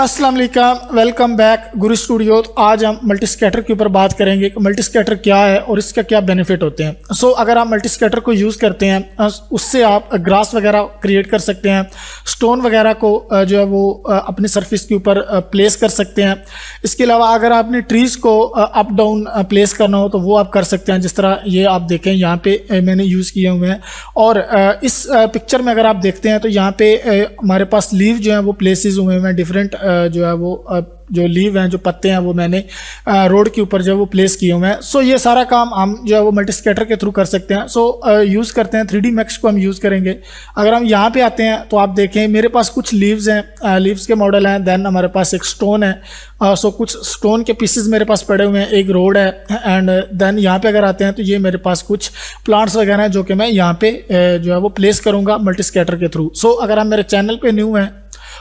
अस्सलाम वालेकुम, welcome back गुरु studio. तो आज हम मल्टी स्कैटर के ऊपर बात करेंगे कि मल्टी स्कैटर क्या है और इसका क्या बेनिफिट होते हैं। अगर आप मल्टी स्कैटर को यूज़ करते हैं उससे आप ग्रास वगैरह क्रिएट कर सकते हैं, स्टोन वगैरह को जो है वो अपनी सरफेस के ऊपर प्लेस कर सकते हैं। इसके अलावा अगर आपने ट्रीज़ को अप डाउन प्लेस करना हो तो वो आप कर सकते हैं, जिस तरह ये आप देखें यहाँ पे मैंने यूज़ किए हुए हैं। और इस पिक्चर में अगर आप देखते हैं तो यहाँ पे हमारे पास लीव जो है वो प्लेसेस हुए हैं, डिफरेंट जो है वो जो लीव हैं, जो पत्ते हैं वो मैंने रोड के ऊपर जो है वो प्लेस किए हुए हैं। ये सारा काम हम जो है वो मल्टी स्कैटर के थ्रू कर सकते हैं। यूज़ करते हैं 3D मैक्स को हम यूज़ करेंगे। अगर हम यहाँ पे आते हैं तो आप देखें मेरे पास कुछ लीव्स हैं, लीव्स के मॉडल हैं, देन हमारे पास एक स्टोन है। कुछ स्टोन के पीसेस मेरे पास पड़े हुए हैं, एक रोड है, एंड देन यहाँ पे अगर आते हैं तो ये मेरे पास कुछ प्लांट्स वगैरह हैं जो कि मैं यहाँ पे जो है वो प्लेस करूँगा मल्टी स्कैटर के थ्रू। अगर आप मेरे चैनल पे न्यू हैं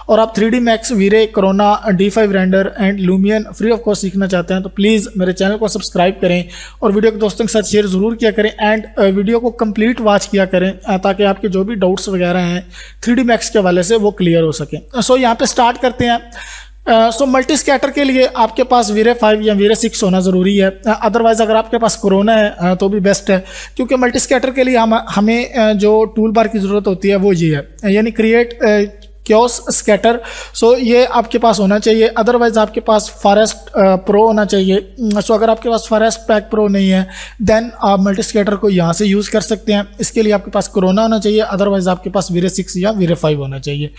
और आप 3D max, VRay, Corona, D5 render and Lumion free of cost सीखना चाहते हैं तो प्लीज़ मेरे चैनल को सब्सक्राइब करें और वीडियो के दोस्तों के साथ शेयर ज़रूर किया करें, एंड वीडियो को कंप्लीट वॉच किया करें ताकि आपके जो भी डाउट्स वगैरह हैं 3D मैक्स के हवाले से वो क्लियर हो सकें। यहाँ पे स्टार्ट करते हैं। मल्टी स्कैटर के लिए आपके पास वीरे 5 या वीरे 6 होना ज़रूरी है। अदरवाइज़ अगर आपके पास कोरोना है तो भी बेस्ट है, क्योंकि मल्टी स्कैटर के लिए हमें जो टूल बार की ज़रूरत होती है वो ये है, यानी क्रिएट क्योस स्कैटर। ये आपके पास होना चाहिए। अदरवाइज आपके पास फॉरेस्ट प्रो होना चाहिए। अगर आपके पास फॉरेस्ट पैक प्रो नहीं है देन आप मल्टी स्कैटर को यहाँ से यूज़ कर सकते हैं। इसके लिए आपके पास कोरोना होना चाहिए, अदरवाइज आपके पास वीरे 6 या वीरे 5 होना चाहिए।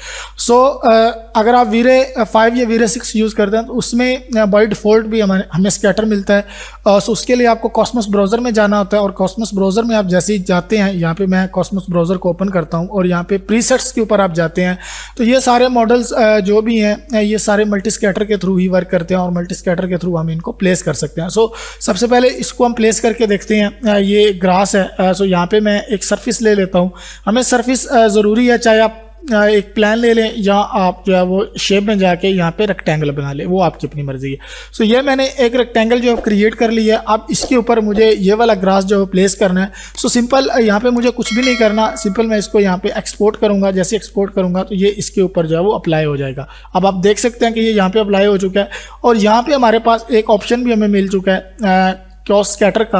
अगर आप वीरे 5 या वीरे 6 यूज़ करते हैं तो उसमें बाय डिफ़ॉल्ट भी हमें स्कैटर मिलता है। उसके लिए आपको कॉस्मोस ब्राउज़र में जाना होता है, और कॉस्मोस ब्राउज़र में आप जैसे ही जाते हैं, यहाँ पे मैं कॉस्मोस ब्राउज़र को ओपन करता हूँ और यहाँ पे प्रीसेट्स के ऊपर आप जाते हैं तो ये सारे मॉडल्स जो भी हैं ये सारे मल्टी स्कैटर के थ्रू ही वर्क करते हैं और मल्टी स्कैटर के थ्रू हम इनको प्लेस कर सकते हैं। सबसे पहले इसको हम प्लेस करके देखते हैं। ये ग्रास है। यहाँ पे मैं एक सरफेस ले लेता हूँ। हमें सरफेस ज़रूरी है, चाहे आप एक प्लान ले लें या आप जो है वो शेप में जाके यहाँ पे रेक्टेंगल बना लें, वो आपकी अपनी मर्जी है। ये मैंने एक रेक्टेंगल जो है क्रिएट कर लिया है। अब इसके ऊपर मुझे ये वाला ग्रास जो है प्लेस करना है। सिंपल यहाँ पे मुझे कुछ भी नहीं करना, सिंपल मैं इसको यहाँ पे एक्सपोर्ट करूँगा। जैसे एक्सपोर्ट करूँगा तो ये इसके ऊपर जो है वो अप्लाई हो जाएगा। अब आप देख सकते हैं कि ये यहाँ पे अप्लाई हो चुका है, और यहाँ पे हमारे पास एक ऑप्शन भी हमें मिल चुका है क्योस स्कैटर का।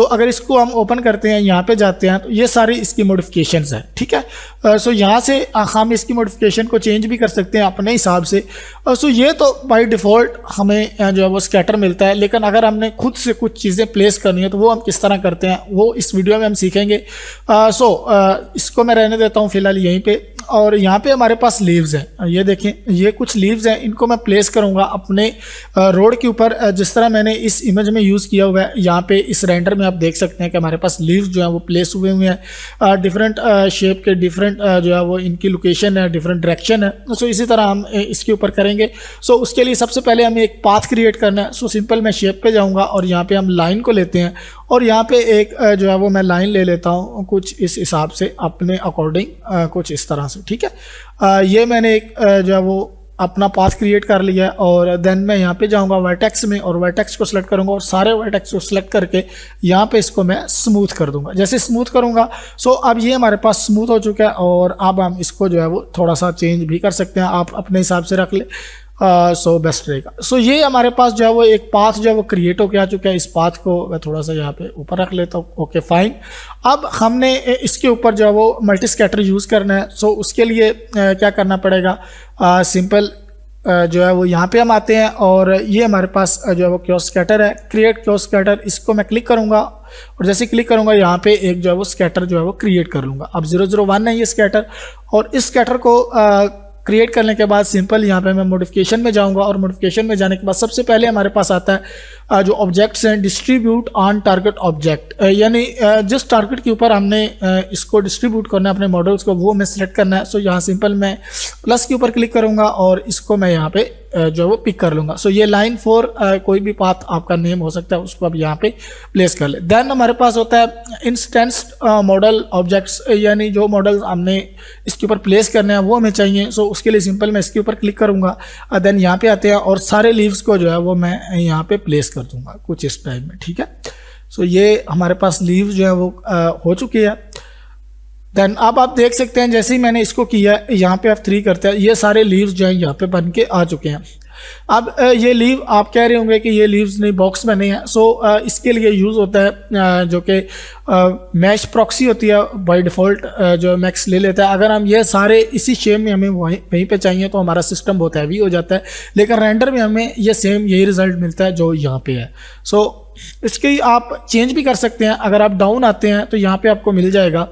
अगर इसको हम ओपन करते हैं, यहाँ पे जाते हैं तो ये सारी इसकी मॉडिफिकेशंस है, ठीक है। यहाँ से हम इसकी मॉडिफिकेशन को चेंज भी कर सकते हैं अपने हिसाब से। ये तो बाय डिफ़ॉल्ट हमें जो है वो स्कैटर मिलता है, लेकिन अगर हमने खुद से कुछ चीज़ें प्लेस करनी है तो वो हम किस तरह करते हैं वो इस वीडियो में हम सीखेंगे। इसको मैं रहने देता हूँ फ़िलहाल यहीं पर। और यहाँ पे हमारे पास लीव्स हैं, ये देखें, ये कुछ लीव्स हैं, इनको मैं प्लेस करूँगा अपने रोड के ऊपर, जिस तरह मैंने इस इमेज में यूज़ किया हुआ है। यहाँ पे इस रेंडर में आप देख सकते हैं कि हमारे पास लीव्स जो है वो प्लेस हुए हैं, डिफरेंट शेप के, डिफरेंट जो है वो इनकी लोकेशन है, डिफरेंट डायरेक्शन है। इसी तरह हम इसके ऊपर करेंगे। उसके लिए सबसे पहले हमें एक पाथ क्रिएट करना है। सिंपल मैं शेप पे जाऊँगा और यहाँ पे हम लाइन को लेते हैं, और यहाँ पे एक जो है वो मैं लाइन ले लेता हूँ कुछ इस हिसाब से, अपने अकॉर्डिंग कुछ इस तरह से, ठीक है। ये मैंने एक जो है वो अपना पाथ क्रिएट कर लिया है, और देन मैं यहाँ पे जाऊँगा वर्टेक्स में और वर्टेक्स को सिलेक्ट करूँगा, और सारे वर्टेक्स को सिलेक्ट करके यहाँ पे इसको मैं स्मूथ कर दूँगा। जैसे स्मूथ करूँगा अब ये हमारे पास स्मूथ हो चुका है, और अब हम इसको जो है वो थोड़ा सा चेंज भी कर सकते हैं, आप अपने हिसाब से रख ले। बेस्ट रहेगा। ये हमारे पास जो है वो एक पाथ जो है वो क्रिएट होके आ चुका है। इस पाथ को मैं थोड़ा सा यहाँ पे ऊपर रख लेता हूँ। Okay fine. अब हमने इसके ऊपर जो है वो मल्टी स्कैटर यूज़ करना है। उसके लिए क्या करना पड़ेगा, सिंपल जो है वो यहाँ पे हम आते हैं, और ये हमारे पास जो है वो क्योस स्कैटर है, क्रिएट क्योस स्कैटर। इसको मैं क्लिक करूँगा, और जैसे क्लिक करूँगा यहाँ पे एक जो है वो स्कैटर जो है वो क्रिएट कर लूँगा। अब 001 है ये स्कैटर, और इस स्कैटर को क्रिएट करने के बाद सिंपल यहाँ पे मैं मॉडिफिकेशन में जाऊँगा, और मॉडिफिकेशन में जाने के बाद सबसे पहले हमारे पास आता है जो ऑब्जेक्ट्स हैं, डिस्ट्रीब्यूट ऑन टारगेट ऑब्जेक्ट, यानी जिस टारगेट के ऊपर हमने इसको डिस्ट्रीब्यूट करना है अपने मॉडल्स को, वो मैं सिलेक्ट करना है। यहाँ सिंपल मैं प्लस के ऊपर क्लिक करूँगा और इसको मैं यहाँ पे जो है वो पिक कर लूँगा। ये लाइन 4 कोई भी पाथ आपका नेम हो सकता है, उसको आप यहाँ पे प्लेस कर ले। देन हमारे पास होता है इंस्टेंस मॉडल ऑब्जेक्ट्स, यानी जो मॉडल हमने इसके ऊपर प्लेस करने हैं वो हमें चाहिए। उसके लिए सिंपल मैं इसके ऊपर क्लिक करूँगा, देन यहाँ पे आते हैं और सारे लीव्स को जो है वो मैं यहाँ पे प्लेस कर दूँगा कुछ इस टाइप में, ठीक है। ये हमारे पास लीव्स जो है वो हो चुकी है। देन अब आप देख सकते हैं जैसे ही मैंने इसको किया, यहाँ पे आप 3 करते हैं, ये सारे लीव्स जो हैं यहाँ पे बन के आ चुके हैं। अब ये लीव आप कह रहे होंगे कि ये लीव्स नहीं बॉक्स बने हैं। सो इसके लिए यूज़ होता है जो कि मैश प्रॉक्सी होती है बाय डिफ़ॉल्ट, जो मैक्स ले लेता है। अगर हम ये सारे इसी शेप में हमें वहीं पे चाहिए तो हमारा सिस्टम बहुत हैवी हो जाता है, लेकिन रेंडर में हमें ये सेम यही रिज़ल्ट मिलता है जो यहाँ पे है। सो इसकी आप चेंज भी कर सकते हैं। अगर आप डाउन आते हैं तो यहाँ पे आपको मिल जाएगा।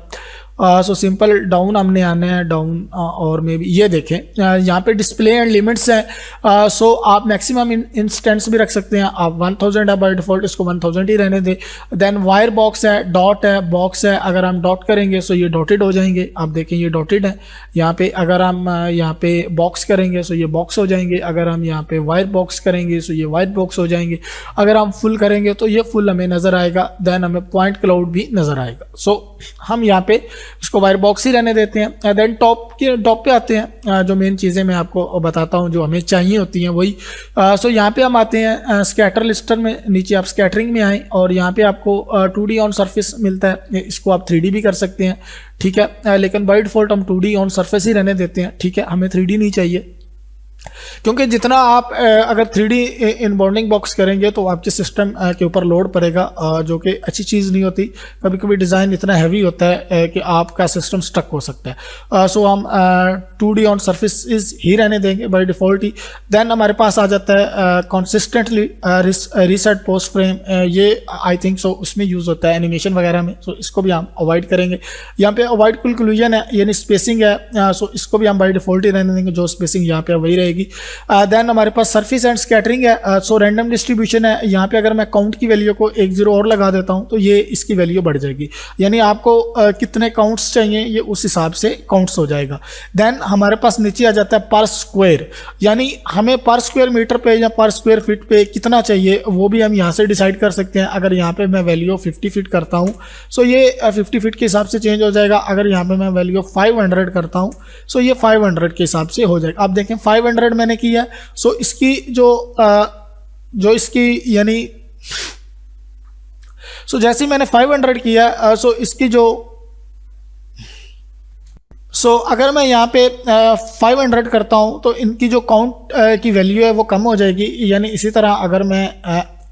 सो सिंपल डाउन हमने आना है, डाउन और मे बी ये देखें यहाँ पे डिस्प्ले एंड लिमिट्स हैं। सो आप मैक्सिमम इंस्टेंट्स भी रख सकते हैं। आप 1000 है बाय डिफ़ॉल्ट, इसको 1000 ही रहने दें। देन वायर बॉक्स है, डॉट है, बॉक्स है। अगर हम डॉट करेंगे सो ये डॉटेड हो जाएंगे, आप देखें ये डॉटेड है यहाँ पे। अगर हम यहाँ पे बॉक्स करेंगे सो ये बॉक्स हो जाएंगे। अगर हम यहाँ पे वायर बॉक्स करेंगे सो ये वायर बॉक्स हो जाएंगे। अगर हम फुल करेंगे तो ये फुल हमें नज़र आएगा। देन हमें पॉइंट क्लाउड भी नज़र आएगा। सो हम यहाँ पे इसको वायर बॉक्स ही रहने देते हैं। देन टॉप पे आते हैं। जो मेन चीज़ें मैं आपको बताता हूँ जो हमें चाहिए होती हैं वही। सो यहाँ पे हम आते हैं स्कैटर लिस्टर में, नीचे आप स्कैटरिंग में आएँ और यहाँ पे आपको 2D ऑन सरफेस मिलता है। इसको आप 3D भी कर सकते हैं, ठीक है, लेकिन बाय डिफ़ॉल्ट हम 2D ऑन सरफेस ही रहने देते हैं, ठीक है। हमें 3D नहीं चाहिए, क्योंकि जितना आप अगर 3D इन बॉन्डिंग बॉक्स करेंगे तो आपके सिस्टम के ऊपर लोड पड़ेगा, जो कि अच्छी चीज़ नहीं होती। कभी कभी डिज़ाइन इतना हैवी होता है कि आपका सिस्टम स्टक हो सकता है। सो हम 2D ऑन सर्फेसिस ही रहने देंगे बाय डिफ़ॉल्ट ही। देन हमारे पास आ जाता है कंसिस्टेंटली रीसेट पोस्ट फ्रेम। ये आई थिंक सो उसमें यूज़ होता है एनिमेशन वगैरह में। सो इसको भी हम अवॉइड करेंगे। यहाँ पे अवॉइड कंक्लूजन है, यानी स्पेसिंग है। सो इसको भी हम बाय डिफ़ॉल्ट ही रहने देंगे, जो स्पेसिंग यहाँ पे वही रहेगी। देन हमारे पास सरफेस एंड स्कैटरिंग है। सो रैंडम डिस्ट्रीब्यूशन है। यहाँ पे अगर मैं काउंट की वैल्यू को 1 0 और लगा देता हूँ तो ये इसकी वैल्यू बढ़ जाएगी, यानी आपको कितने काउंट्स चाहिए ये उस हिसाब से काउंट्स हो जाएगा। देन हमारे पास नीचे आ जाता है पर स्क्वायर, यानी हमें पर स्क्वायर मीटर पे या पर स्क्वायर फीट पे कितना चाहिए वो भी हम यहाँ से डिसाइड कर सकते हैं। अगर यहाँ पे मैं वैल्यू 50 फीट करता हूँ सो ये 50 फीट के हिसाब से चेंज हो जाएगा। अगर यहाँ पे मैं वैल्यू 500 करता हूँ सो ये 500 के हिसाब से हो जाएगा। आप देखें 500 मैंने किया, सो इसकी जो इसकी यानी सो जैसे ही मैंने 500 किया सो इसकी जो अगर मैं यहाँ पे 500 करता हूँ तो इनकी जो काउंट की वैल्यू है वो कम हो जाएगी। यानी इसी तरह अगर मैं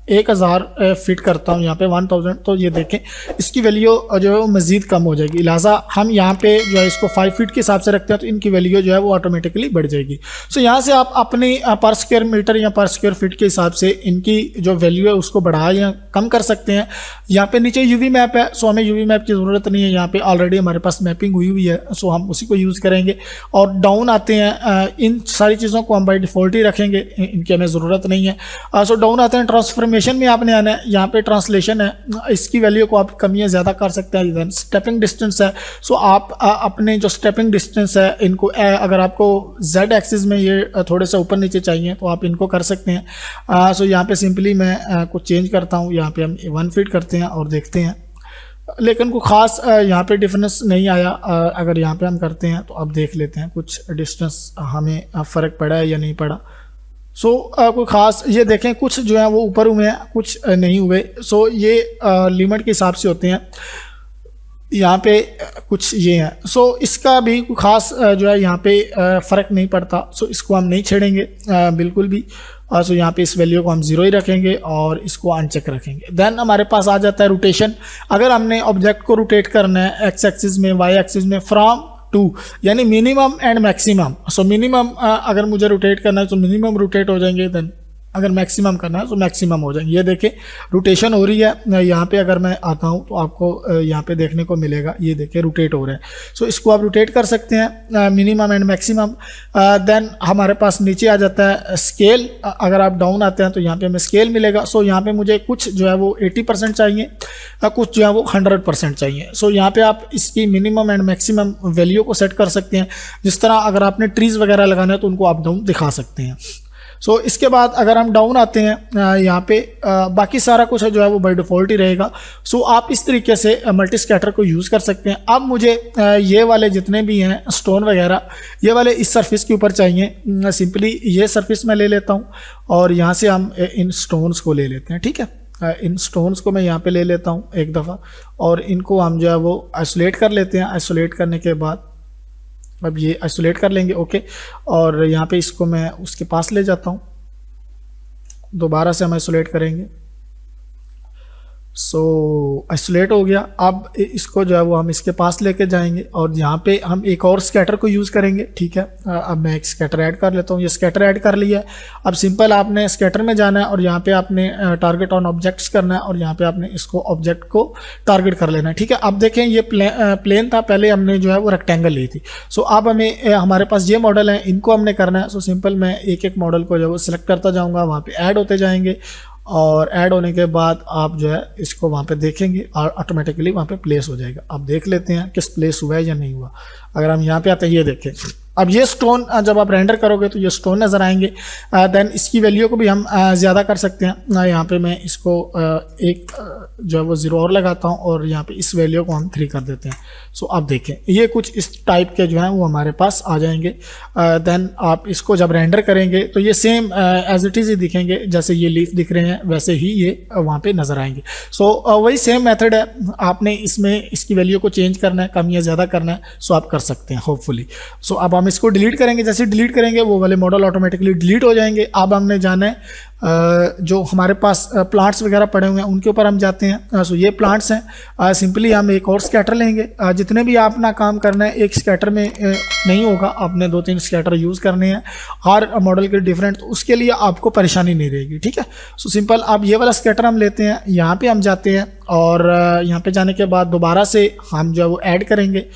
1000 फिट करता हूँ यहाँ पे 1000, तो ये देखें इसकी वैल्यू जो है वो मज़ीद कम हो जाएगी। लिहाजा हम यहाँ पे जो है इसको 5 फीट के हिसाब से रखते हैं तो इनकी वैल्यू जो है वो ऑटोमेटिकली बढ़ जाएगी। सो यहाँ से आप अपनी पर स्क्वायर मीटर या पर स्क्वायर फीट के हिसाब से इनकी जो वैल्यू है उसको बढ़ा या कम कर सकते हैं। यहाँ पे नीचे यूवी मैप है, सो हमें यूवी मैप की ज़रूरत नहीं है, यहाँ पे ऑलरेडी हमारे पास मैपिंग हुई हुई है, सो हम उसी को यूज़ करेंगे। और डाउन आते हैं, इन सारी चीज़ों को हम बाई डिफ़ॉल्ट ही रखेंगे, इनकी हमें ज़रूरत नहीं है। सो डाउन आते हैं, ट्रांसफॉर्मेशन में आपने आना है। यहाँ पे ट्रांसलेशन है, इसकी वैल्यू को आप कम या ज़्यादा कर सकते हैं। देन स्टेपिंग डिस्टेंस है, सो आप अपने जो स्टेपिंग डिस्टेंस है इनको अगर आपको जेड एक्सिस में ये थोड़े से ऊपर नीचे चाहिए तो आप इनको कर सकते हैं। सो यहाँ पे सिंपली मैं कुछ चेंज करता हूँ, यहाँ पे हम 1 फीट करते हैं और देखते हैं, लेकिन कोई ख़ास यहाँ पे डिफरेंस नहीं आया। अगर यहाँ पे हम करते हैं तो अब देख लेते हैं कुछ डिस्टेंस हमें फ़र्क पड़ा है या नहीं पड़ा। सो कोई ख़ास ये देखें कुछ जो है वो ऊपर हुए हैं, कुछ नहीं हुए। सो ये लिमिट के हिसाब से होते हैं, यहाँ पे कुछ ये हैं। सो इसका भी कोई ख़ास जो है यहाँ पे फ़र्क नहीं पड़ता। सो इसको हम नहीं छेड़ेंगे बिल्कुल भी। सो यहाँ पे इस वैल्यू को हम 0 ही रखेंगे और इसको अनचेक रखेंगे। देन हमारे पास आ जाता है रोटेशन। अगर हमने ऑब्जेक्ट को रोटेट करना है एक्स एक्सिस में, वाई एक्सिस में, फ्रॉम टू, यानी minimum and maximum. So minimum अगर मुझे रोटेट करना है तो मिनिमम रोटेट हो जाएंगे, देन अगर मैक्सिमम करना है तो मैक्सिमम हो जाएंगे। ये देखें रोटेशन हो रही है। यहाँ पे अगर मैं आता हूँ तो आपको यहाँ पे देखने को मिलेगा, ये देखें रोटेट हो रहा है। सो इसको आप रोटेट कर सकते हैं मिनिमम एंड मैक्सिमम। देन हमारे पास नीचे आ जाता है स्केल। अगर आप डाउन आते हैं तो यहाँ पे हमें स्केल मिलेगा। सो यहाँ पे मुझे कुछ जो है वो 80% चाहिए, कुछ जो है वो 100% चाहिए। सो यहाँ पे आप इसकी मिनिमम एंड मैक्सिमम वैल्यू को सेट कर सकते हैं। जिस तरह अगर आपने ट्रीज़ वगैरह लगाना है तो उनको आप डाउन दिखा सकते हैं। सो इसके बाद अगर हम डाउन आते हैं यहाँ पे बाकी सारा कुछ जो है वो बाय डिफ़ॉल्ट ही रहेगा। सो आप इस तरीके से मल्टी स्कैटर को यूज़ कर सकते हैं। अब मुझे ये वाले जितने भी हैं स्टोन वगैरह, ये वाले इस सरफेस के ऊपर चाहिए। सिंपली ये सरफेस मैं ले लेता हूँ और यहाँ से हम इन स्टोन्स को ले लेते हैं, ठीक है। इन स्टोन्स को मैं यहाँ पे ले लेता हूँ एक दफ़ा, और इनको हम जो है वो आइसोलेट कर लेते हैं। आइसोलेट करने के बाद अब ये आइसोलेट कर लेंगे, ओके। और यहाँ पे इसको मैं उसके पास ले जाता हूँ, दोबारा से हम आइसोलेट करेंगे। सो आइसोलेट हो गया। अब इसको जो है वो हम इसके पास लेके जाएंगे और यहाँ पे हम एक और स्कैटर को यूज़ करेंगे, ठीक है। अब मैं एक स्कैटर ऐड कर लेता हूँ। ये स्कैटर ऐड कर लिया है। अब सिंपल आपने स्कैटर में जाना है और यहाँ पे आपने टारगेट ऑन ऑब्जेक्ट्स करना है और यहाँ पे आपने इसको ऑब्जेक्ट को टारगेट कर लेना है, ठीक है। अब देखें ये प्लेन था, पहले हमने जो है वो रेक्टेंगल ली थी। सो अब हमें हमारे पास ये मॉडल है, इनको हमने करना है। सो सिंपल मैं एक एक मॉडल को जो है वो सिलेक्ट करता जाऊँगा, वहाँ पर ऐड होते जाएंगे और ऐड होने के बाद आप जो है इसको वहाँ पे देखेंगे और ऑटोमेटिकली वहाँ पे प्लेस हो जाएगा। अब देख लेते हैं किस प्लेस हुआ है या नहीं हुआ। अगर हम यहाँ पे आते हैं, ये देखें, अब ये स्टोन जब आप रेंडर करोगे तो ये स्टोन नज़र आएंगे। देन इसकी वैल्यू को भी हम ज़्यादा कर सकते हैं। यहाँ पे मैं इसको एक जो है वो 0 और लगाता हूँ और यहाँ पे इस वैल्यू को हम 3 कर देते हैं। सो अब देखें ये कुछ इस टाइप के जो हैं वो हमारे पास आ जाएंगे। देन आप इसको जब रेंडर करेंगे तो ये सेम एज इट इज़ ही दिखेंगे, जैसे ये लीफ दिख रहे हैं वैसे ही ये वहाँ पे नज़र आएंगे। सो वही सेम मेथड है, आपने इसमें इसकी वैल्यू को चेंज करना है, कम या ज़्यादा करना है, सो आप कर सकते हैं होपफुली। सो अब हम इसको डिलीट करेंगे। जैसे डिलीट करेंगे वो वाले मॉडल ऑटोमेटिकली डिलीट हो जाएंगे। अब हमने जाना है जो हमारे पास प्लांट्स वगैरह पड़े हुए हैं उनके ऊपर हम जाते हैं। सो ये प्लांट्स हैं। सिंपली हम एक और स्कैटर लेंगे। जितने भी आप अपना काम करना है एक स्कैटर में नहीं होगा, आपने 2-3 स्कैटर यूज़ करने हैं हर मॉडल के डिफरेंट, तो उसके लिए आपको परेशानी नहीं रहेगी, ठीक है। सो सिंपल अब ये वाला स्कैटर हम लेते हैं, यहाँ पे हम जाते हैं और यहाँ पे जाने के बाद दोबारा से हम जो है वो ऐड करेंगे,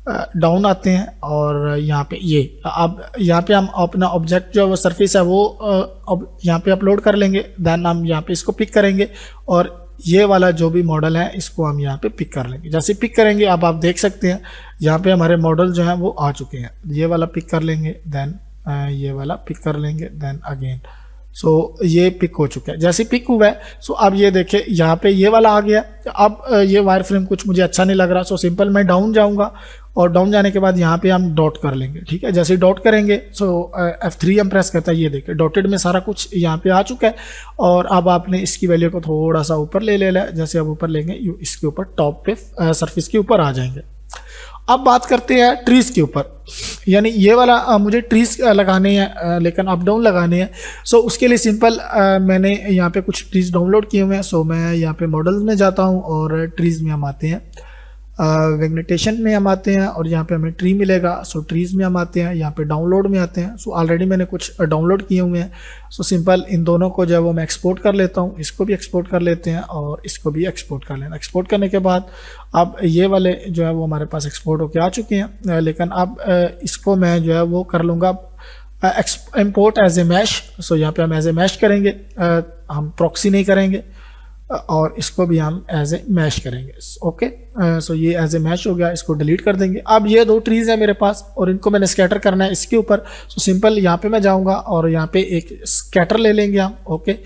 डाउन आते हैं और यहाँ पे ये अब यहाँ पे हम अपना ऑब्जेक्ट जो वो सरफेस है वो अब यहाँ पे अपलोड कर लेंगे। देन हम यहाँ पे इसको पिक करेंगे और ये वाला जो भी मॉडल है इसको हम यहाँ पे पिक कर लेंगे। जैसे पिक करेंगे अब आप देख सकते हैं यहाँ पे हमारे मॉडल जो हैं वो आ चुके हैं। ये वाला पिक कर लेंगे, देन ये वाला पिक कर लेंगे, देन अगेन। सो ये पिक हो चुका है। जैसे पिक हुआ है सो अब ये देखिए यहाँ पे ये वाला आ गया। अब ये वायर फ्रेम कुछ मुझे अच्छा नहीं लग रहा, सो सिंपल मैं डाउन जाऊँगा और डाउन जाने के बाद यहाँ पे हम डॉट कर लेंगे, ठीक है। जैसे डॉट करेंगे सो F3 हम प्रेस करता है, ये देखिए डॉटेड में सारा कुछ यहाँ पे आ चुका है। और अब आपने इसकी वैल्यू को थोड़ा सा ऊपर ले लेना है। जैसे आप ऊपर लेंगे इसके ऊपर टॉप पे सरफेस के ऊपर आ जाएंगे। अब बात करते हैं ट्रीज़ के ऊपर, यानी ये वाला मुझे ट्रीज़ लगाने हैं लेकिन अप डाउन लगाने हैं। सो उसके लिए सिंपल मैंने यहाँ पे कुछ ट्रीज़ डाउनलोड किए हुए हैं। सो मैं यहाँ पे मॉडल्स में जाता हूँ और ट्रीज़ में हम आते हैं, वेगनेटेशन में हम आते हैं और यहाँ पे हमें ट्री मिलेगा। सो ट्रीज़ में हम आते हैं, यहाँ पे डाउनलोड में आते हैं। सो ऑलरेडी मैंने कुछ डाउनलोड किए हुए हैं। सो सिंपल इन दोनों को जो है वो मैं एक्सपोर्ट कर लेता हूँ। इसको भी एक्सपोर्ट कर लेते हैं और इसको भी एक्सपोर्ट कर लेना। एक्सपोर्ट करने के बाद अब ये वाले जो है वो हमारे पास एक्सपोर्ट होके आ चुके हैं। लेकिन अब इसको मैं जो है वो कर लूँगा इम्पोर्ट एज ए मैश। सो यहाँ पे हम एज ए मैश करेंगे, हम प्रॉक्सी नहीं करेंगे और इसको भी हम एज ए मैश करेंगे, ओके। सो ये एज ए मैश हो गया, इसको डिलीट कर देंगे। अब ये 2 ट्रीज़ है मेरे पास और इनको मैंने स्कैटर करना है इसके ऊपर। सो सिंपल यहाँ पे मैं जाऊँगा और यहाँ पे एक स्कैटर ले लेंगे हम, ओके।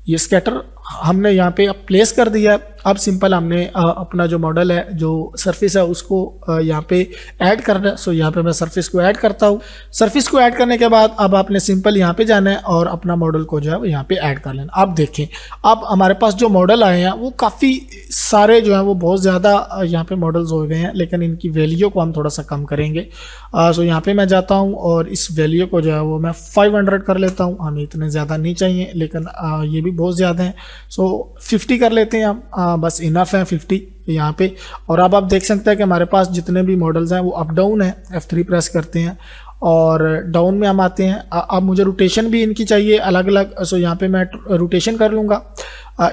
ये स्कैटर हमने यहाँ पे प्लेस कर दिया है। अब सिंपल हमने अपना जो मॉडल है, जो सरफेस है, उसको यहाँ पे ऐड करना है। सो यहाँ पे मैं सरफेस को ऐड करता हूँ। सरफेस को ऐड करने के बाद अब आपने सिंपल यहाँ पे जाना है और अपना मॉडल को जो है यहाँ पे ऐड कर लेना। अब देखें अब हमारे पास जो मॉडल आए हैं वो काफ़ी सारे जो हैं वो बहुत ज़्यादा यहाँ पे मॉडल्स हो गए हैं, लेकिन इनकी वैल्यू को हम थोड़ा सा कम करेंगे। सो यहाँ पे मैं जाता हूँ और इस वैल्यू को जो है वो मैं 500 कर लेता हूँ। हमें इतने ज़्यादा नहीं चाहिए, लेकिन ये भी बहुत ज़्यादा हैं। सो 50 कर लेते हैं हम, बस इनफ है 50 यहाँ पे। और अब आप देख सकते हैं कि हमारे पास जितने भी मॉडल्स हैं वो अप डाउन है। F3 प्रेस करते हैं और डाउन में हम आते हैं। अब मुझे रोटेशन भी इनकी चाहिए अलग अलग। सो यहाँ पे मैं रोटेशन कर लूँगा।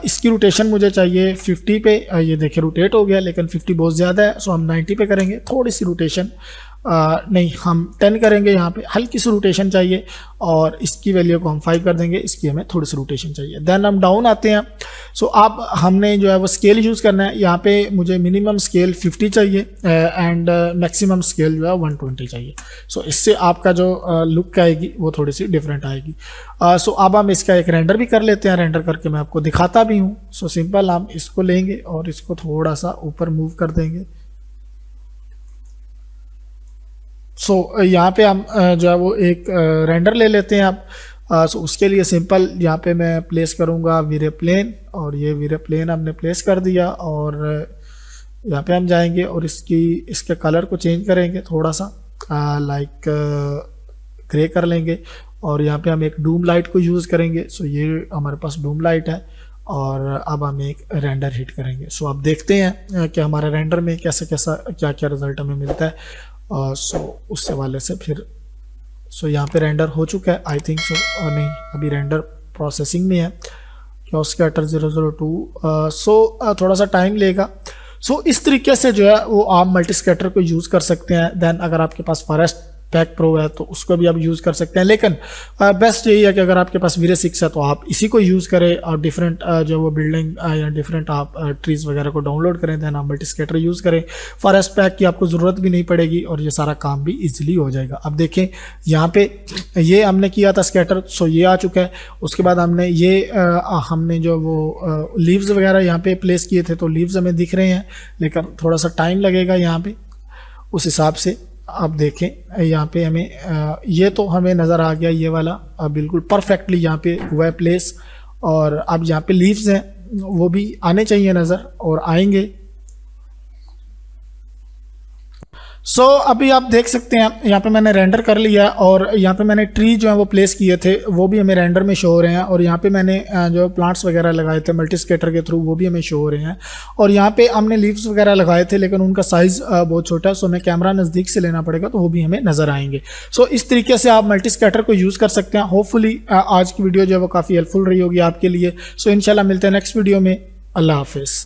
इसकी रोटेशन मुझे चाहिए 50 पे। ये देखिए रोटेट हो गया, लेकिन 50 बहुत ज़्यादा है। सो हम 90 पे करेंगे। थोड़ी सी रोटेशन नहीं, हम 10 करेंगे। यहाँ पे हल्की सी रोटेशन चाहिए और इसकी वैल्यू को हम 5 कर देंगे। इसकी हमें थोड़ी सी रोटेशन चाहिए। देन हम डाउन आते हैं। सो अब हमने जो है वो स्केल यूज़ करना है। यहाँ पे मुझे मिनिमम स्केल 50 चाहिए एंड मैक्सिमम स्केल जो है 120 चाहिए। सो इससे आपका जो लुक आएगी वो थोड़ी सी डिफरेंट आएगी। सो अब हम इसका एक रेंडर भी कर लेते हैं। रेंडर करके मैं आपको दिखाता भी हूँ। सो सिंपल हम इसको लेंगे और इसको थोड़ा सा ऊपर मूव कर देंगे। सो यहाँ पे हम जो है वो एक रेंडर ले लेते हैं। अब सो उसके लिए सिंपल यहाँ पे मैं प्लेस करूँगा वीरे प्लेन, और ये वीरे प्लेन हमने प्लेस कर दिया। और यहाँ पे हम जाएंगे और इसके कलर को चेंज करेंगे थोड़ा सा, लाइक ग्रे कर लेंगे। और यहाँ पे हम एक डूम लाइट को यूज़ करेंगे। सो ये हमारे पास डूम लाइट है, और अब हम एक रेंडर हिट करेंगे। सो अब देखते हैं कि हमारे रेंडर में कैसा क्या क्या रिजल्ट हमें मिलता है। सो उससे वाले से फिर यहाँ पे रेंडर हो चुका है आई थिंक सो, और नहीं अभी रेंडर प्रोसेसिंग में है। क्योस्कैटर 002 थोड़ा सा टाइम लेगा। इस तरीके से जो है वो आप मल्टीस्कैटर को यूज़ कर सकते हैं। देन अगर आपके पास फॉरेस्ट पैक प्रो है तो उसको भी आप यूज़ कर सकते हैं, लेकिन बेस्ट यही है कि अगर आपके पास वीरे 6 है तो आप इसी को यूज़ करें और डिफरेंट जो वो बिल्डिंग या डिफरेंट आप ट्रीज वगैरह को डाउनलोड करें, देन आप मल्टीस्कैटर यूज़ करें। फॉरेस्ट पैक की आपको ज़रूरत भी नहीं पड़ेगी और ये सारा काम भी ईजिली हो जाएगा। अब देखें यहाँ पे ये हमने किया था स्कैटर, सो ये आ चुका है। उसके बाद हमने जो वो लीव्स वगैरह यहाँ पे प्लेस किए थे, तो लीव्स हमें दिख रहे हैं, लेकिन थोड़ा सा टाइम लगेगा यहाँ पे उस हिसाब से। आप देखें यहाँ पे हमें ये तो हमें नज़र आ गया, ये वाला बिल्कुल परफेक्टली यहाँ पे हुआ है प्लेस। और अब यहाँ पे लीव्स हैं वो भी आने चाहिए नज़र, और आएंगे। अभी आप देख सकते हैं यहाँ पे मैंने रेंडर कर लिया, और यहाँ पे मैंने ट्री जो है वो प्लेस किए थे वो भी हमें रेंडर में शो हो रहे हैं। और यहाँ पे मैंने जो प्लांट्स वगैरह लगाए थे मल्टीस्कैटर के थ्रू वो भी हमें शो हो रहे हैं। और यहाँ पे हमने लीव्स वगैरह लगाए थे, लेकिन उनका साइज़ बहुत छोटा है, सो हमें कैमरा नज़दीक से लेना पड़ेगा तो वो भी हमें नज़र आएंगे। इस तरीके से आप मल्टीस्कैटर को यूज़ कर सकते हैं। होपफुली आज की वीडियो जो है वो काफ़ी हेल्पफुल रही होगी आपके लिए। इंशाल्लाह मिलते हैं नेक्स्ट वीडियो में। अल्लाह हाफिज़।